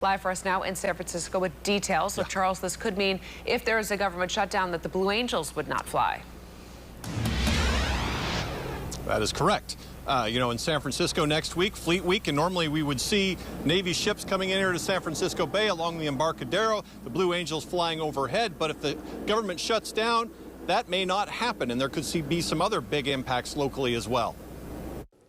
Live for us now in San Francisco with details. So, Charles, this could mean if there is a government shutdown that the Blue Angels would not fly. That is correct. In San Francisco next week, Fleet Week, and normally we would see Navy ships coming in here to San Francisco Bay along the Embarcadero, the Blue Angels flying overhead. But if the government shuts down, that may not happen, and there could be some other big impacts locally as well.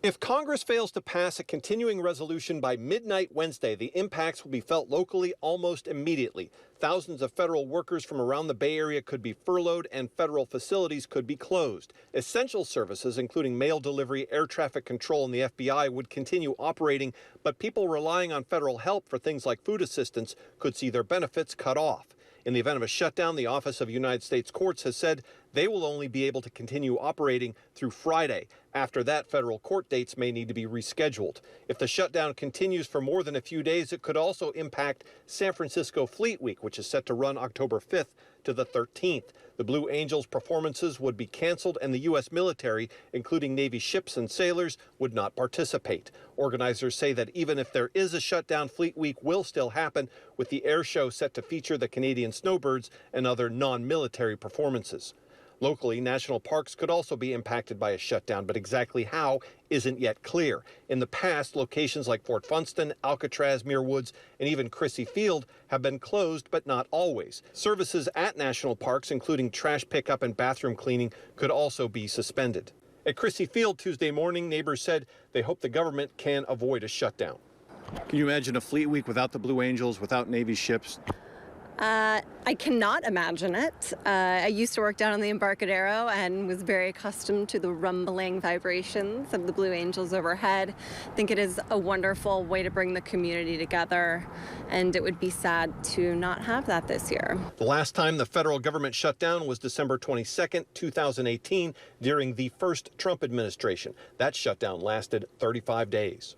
If Congress fails to pass a continuing resolution by midnight Wednesday, the impacts will be felt locally almost immediately. Thousands of federal workers from around the Bay Area could be furloughed and federal facilities could be closed. Essential services, including mail delivery, air traffic control, and the FBI, would continue operating, but people relying on federal help for things like food assistance could see their benefits cut off. In the event of a shutdown, the Office of United States Courts has said they will only be able to continue operating through Friday. After that, federal court dates may need to be rescheduled. If the shutdown continues for more than a few days, it could also impact San Francisco Fleet Week, which is set to run October 5th to the 13th. The Blue Angels performances would be canceled, and the U.S. military, including Navy ships and sailors, would not participate. Organizers say that even if there is a shutdown, Fleet Week will still happen, with the air show set to feature the Canadian snowbirds and other non-military performances. Locally, national parks could also be impacted by a shutdown, but exactly how isn't yet clear. In the past, locations like Fort Funston, Alcatraz, Muir Woods, and even Crissy Field have been closed, but not always. Services at national parks, including trash pickup and bathroom cleaning, could also be suspended. At Crissy Field Tuesday morning, neighbors said they hope the government can avoid a shutdown. Can you imagine a Fleet Week without the Blue Angels, without Navy ships? I cannot imagine it. I used to work down on the Embarcadero and was very accustomed to the rumbling vibrations of the Blue Angels overhead. I think it is a wonderful way to bring the community together, and it would be sad to not have that this year. The last time the federal government shut down was December 22nd, 2018, during the first Trump administration. That shutdown lasted 35 days.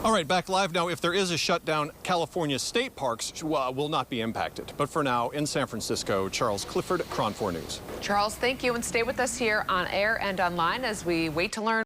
All right, back live now. If there is a shutdown, California state parks will not be impacted. But for now, in San Francisco, Charles Clifford, KRON 4 News. Charles, thank you, and stay with us here on air and online as we wait to learn.